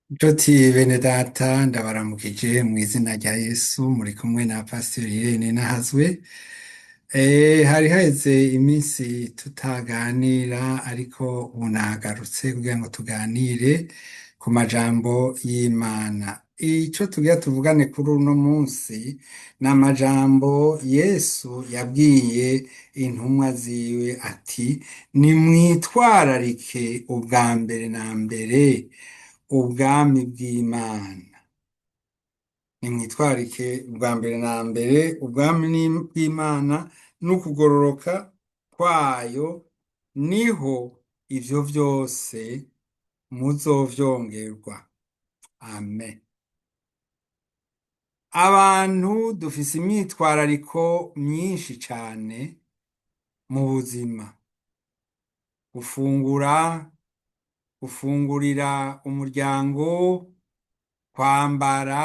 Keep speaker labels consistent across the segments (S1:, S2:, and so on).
S1: Nshuti bene data ndabaramukije mu izina rya Yesu muri kumwe na Pasiteri Irene Nahazwe. Hari haheze iminsi tutaganira ariko ubu nagarutse kugira ngo tuganire ku majambo y'Imana. Ico tugira tuvugane kuri uno munsi ni amajambo Yesu yabwiye intumwa ziwe ati nimwitwararike ubwa mbere na mbere ubwami bw'Imana. Nimwitwarike ubwa mbere na mbere ubwami bw'Imana n'ukugororoka kwayo, niho ivyo vyose muzovyongerwa. Amen. Abantu dufise imyitwarariko myinshi cane mu buzima. Gufungurira umuryango, kwambara,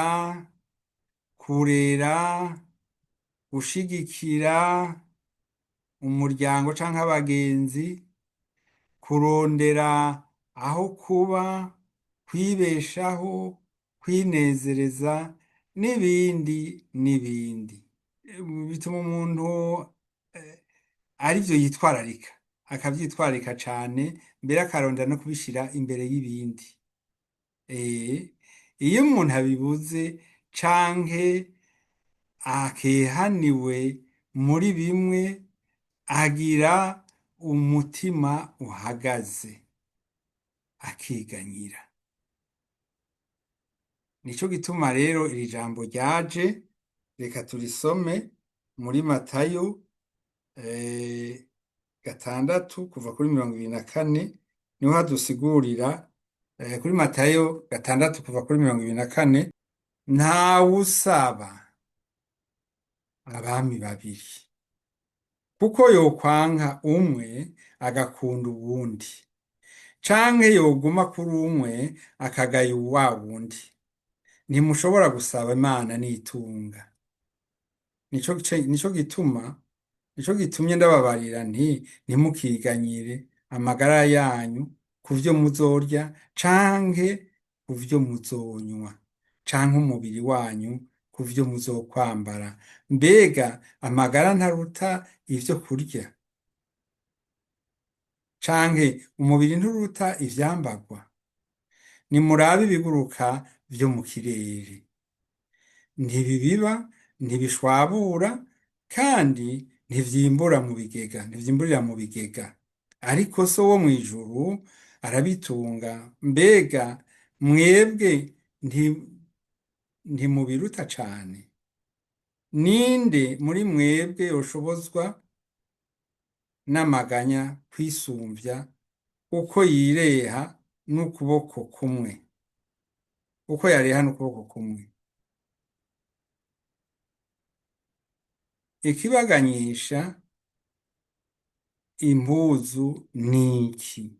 S1: kurera, gushigikira umuryango canke abagenzi, kurondera aho kuba, kwibeshaho, kwinezereza n'ibindi n'ibindi. Bituma umuntu arivyo yitwararika, akavyitwararika cane, mbere akarondera no kubishira imbere y'ibindi. Iyo umuntu abibuze canke akehaniwe muri bimwe, agira umutima uhagaze, akiganyira. Nico gituma rero iri jambo ryaje, reka turisome muri Matayo 6 kuva kuri 24, niho hadusigurira. Kuri Matayo 6 kuva kuri 24, ntawusaba abami babiri, kuko yokwanka umwe agakunda uwundi, canke yoguma kuri umwe akagaya wa wundi. Ntimushobora gusaba Imana n'itunga. Nico gitumye ndababarira nti ntimukiganyire amagara yanyu ku vyo muzorya canke ku vyo muzonywa, canke umubiri wanyu ku vyo muzokwambara. Mbega amagara ntaruta ivyo kurya? Canke umubiri nturuta ivyambarwa? Nimurabe ibiguruka vyo mu kirere, ntibibiba, ntibishwabura, kandi ntivyimburira mu bigega, ariko So wo mw'ijuru arabitunga. Mbega mwebwe ntimubiruta cane? Ninde muri mwebwe yoshobozwa n'amaganya kwisumvya uko yareha n'ukuboko kumwe? Ikibaganyisha impuzu niki?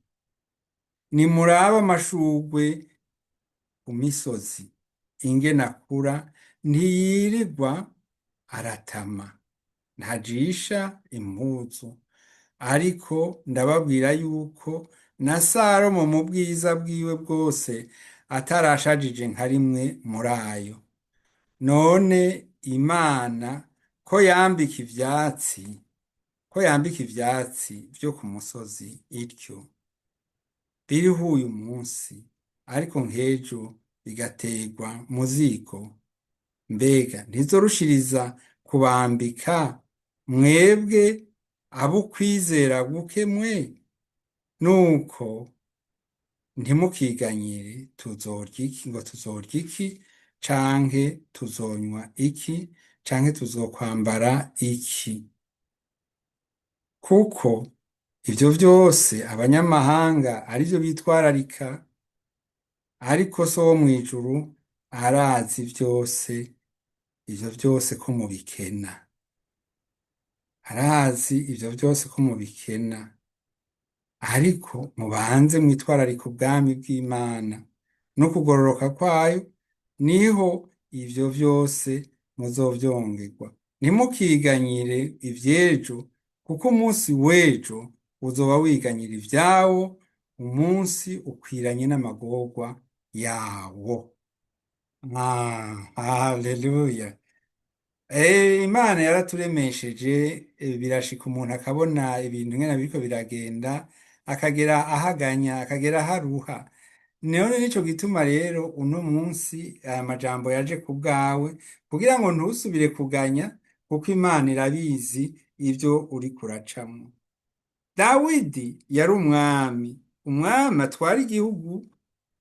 S1: Nimurabe amashurwe ku misozi ingene akura, ntiyirirwa aratama, ntajisha impuzu. Ariko ndababwira yuko na Salomo mu bwiza bwiwe bwose atarashajije nka rimwe muri ayo. None Imana ko yambika ivyatsi vyo ku musozi ityo, biriho uyu munsi, ariko nk'ejo bigaterwa mu ziko, mbega ntizorushiriza kubambika mwebwe ab'ukwizera guke mwe? Nuko ntimukiganyire ngo tuzorya iki, canke tuzonywa iki, canke tuzokwambara iki. Kuko ivyo vyose abanyamahanga arivyo bitwararika, ariko So wo mw'ijuru arazi ivyo vyose ko mubikena. Arazi ivyo vyose ko mubikena. Ariko mubanze mwitwararika ubwami bw'Imana no kugororoka kwayo, niho ivyo vyose muzovyongerwa. Ntimukiganyire ivy'ejo, kuko umunsi w'ejo uzoba wiganyira ivyawo, umunsi ukwiranye n'amagorwa yawo. Haleluya. Imana yaraturemesheje, birashika umuntu akabona ibintu nkena biriko biragenda, akagera ahaganya, akagera aharuha. None nico gituma rero uno munsi aya majambo yaje ku bwawe, kugira ngo ntusubire kuganya, kuko Imana irabizi ivyo uriko uracamwo. Dawidi yari umwami, umwami atwara igihugu,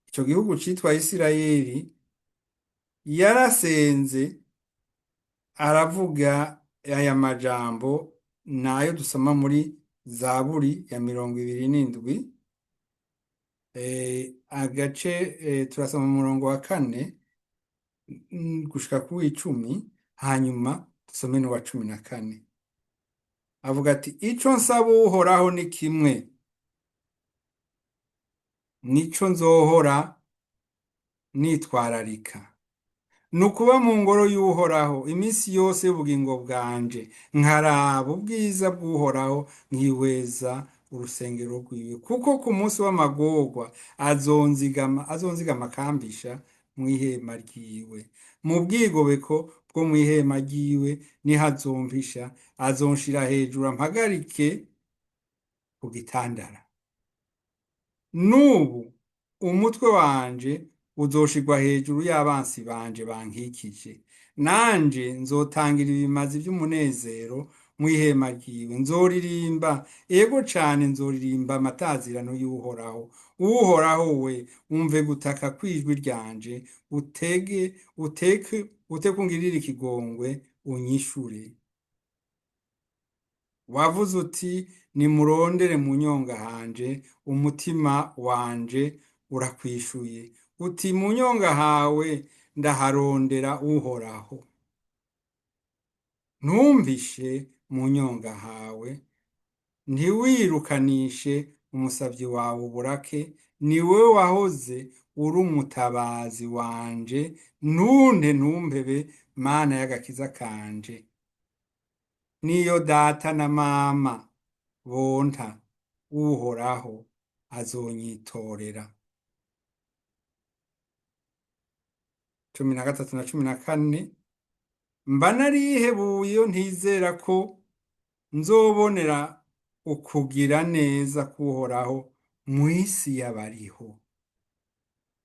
S1: ico gihugu citwa Isirayeli. Yarasenze aravuga aya majambo, nayo dusoma muri Zaburi ya 27, agace turasoma mu murongo wa 4 gushika ku w'icumi, hanyuma dusome n'uwa 14. Avuga ati ico nsaba Uhoraho ni kimwe, nico nzohora nitwararika, ni ukuba mu ngoro y'Uhoraho iminsi yose y'ubugingo bwanje, nkaraba ubwiza bw'Uhoraho, nkihweza urusengero rwiwe. Kuko ku munsi w'amagorwa azonzigama akambisha mw'ihema ryiwe, mu bwigobeko bwo mw'ihema ryiwe niho azompisha, azonshira hejuru ampagarike ku gitandara. N'ubu umutwe wanje uzoshirwa hejuru y'abansi banje bankikije, nanje nzotangira ibimazi vy'umunezero mw'ihema ryiwe. Nzoririmba, ego cane nzoririmba amatazirano y'Uhoraho. Uhoraho we, umve gutaka kw'ijwi ryanje, uteke ungirire ikigongwe, unyishure. Wavuze uti nimurondere mu nyonga hanje, umutima wanje urakwishuye. Uti mu nyonga hawe ndaharondera Uhoraho. Ntumpishe mu nyonga hawe, ntiwirukanishe umusavyi wawe uburake. Ni wewe wahoze uri umutabazi wanje, ntumpebe Mana y'agakiza kanje. Niyo data na mama bonta, Uhoraho azonyitorera. 13 na 14. Mba narihebuye iyo ntizera ko nzobonera ukugira neza k'Uhoraho mw'isi y'abariho.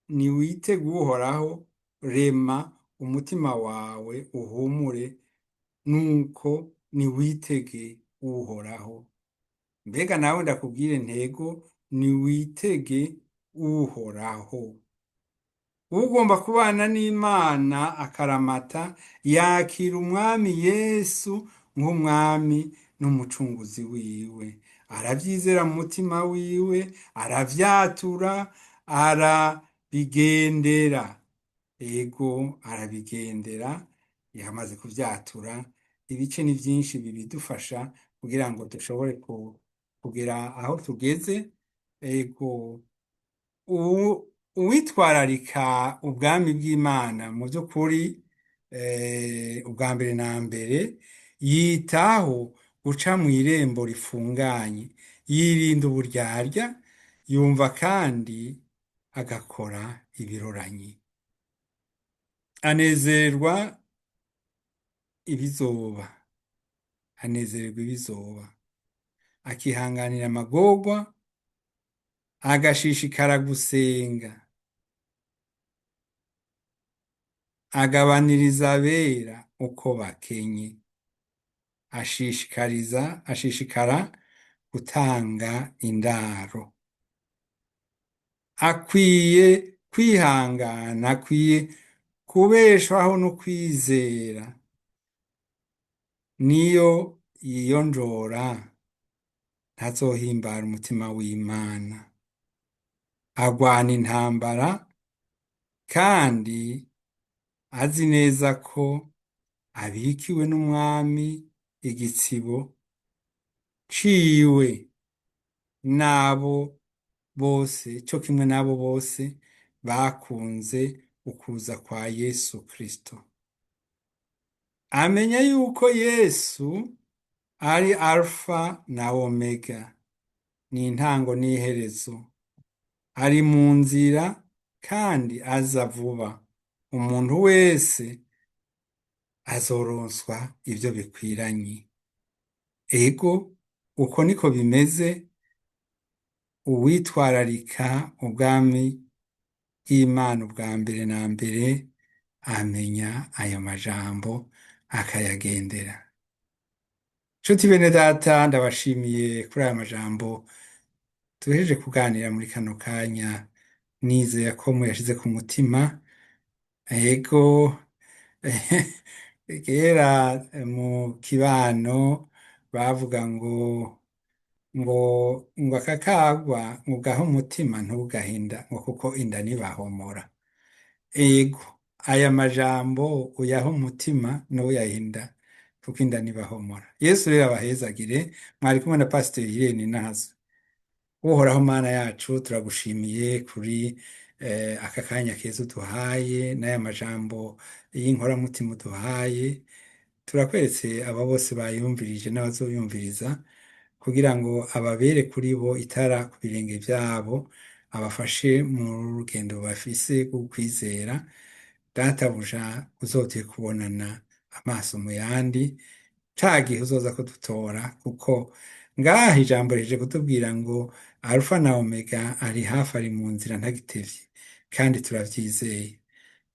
S1: Niwitege Uhoraho, rema umutima wawe uhumure, nuko niwitege Uhoraho. Mbega nawe ndakubwire ntego, niwitege Uhoraho. Ugomba kubana n'Imana akaramata, yakira umwami Yesu nk'umwami n'umucunguzi wiwe. Aravyizera mu mutima wiwe, aravyatura, arabigendera. Ego arabigendera, yamaze kuvyatura. Ibice ni vyinshi bibidufasha kugira ngo dushobore kugera aho tugeze. Ego uwitwararika ubwami bw'Imana mu by'ukuri, ubwa mbere na mbere yitaho guca mu irembo rifunganye, yirinda uburyarya, yumva kandi agakora ibiroranyi. Anezererwa ibizoba, anezererwa ibizoba, akihanganira amagorwa, agashishikara gusenga, agabaniriza abera uko bakenye, ashishikara gutanga indaro. Akwiye kwihangana, akwiye kubeshwaho no kwizera. Niyo yiyonjora ntazohimbara umutima w'Imana. Agwana intambara kandi azi neza ko abikiwe n'umwami igitsibo ciwe, nabo bose cyo kimwe nabo bose bakunze ukuza kwa Yesu Kristo. Amenya yuko Yesu ari Alfa na Omega, ni intango n'iherezo. Ari mu nzira kandi aza vuba. Umuntu wese azoronswa ibyo bikwiranye. Ego, uko niko bimeze, uwitwararika ubwami bw'Imana ubwa mbere na mbere amenya ayo majambo akayagendera. Nshuti bene data, ndabashimiye kuri aya majambo tuhejeje kuganira muri kano kanya, nizeye ko muyashize ku mutima. Ego, kera mu kibano bavuga ngo ngo akakagwa ngo ugahe umutima ntugahinda ngo kuko inda ntibahomora. Ego, aya majambo uyaha umutima ntuyahinda kuko inda ntibahomora. Yesu rero abahezagire. Mwari kumwe na Pasiteri Irene Nahazwe. Uhoraho Mana yacu, turagushimiye kuri aka kanya keza uduhaye n'aya majambo y'inkoramutima uduhaye. Turakweretse aba bose bayumvirije n'abazoyumviriza kugira ngo ababere kuri bo itara ku birenge byabo, abafashe mu rugendo bafise rwo kwizera. Databuja, uzotuye kubonana amaso mu yandi, ca gihe uzoza kudutora, kuko ngaha ijambo rije kutubwira ngo Alfa na Omega ari hafi, ari mu nzira ntagitevye, kandi turavyizeye.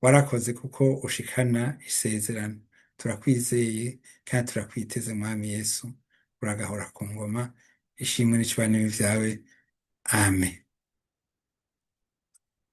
S1: Warakoze kuko ushikana isezerano. Turakwizeye kandi turakwiteze, Mwami Yesu. Uragahora ku ngoma. Ishimwe n'icubahiro vyawe. Amen.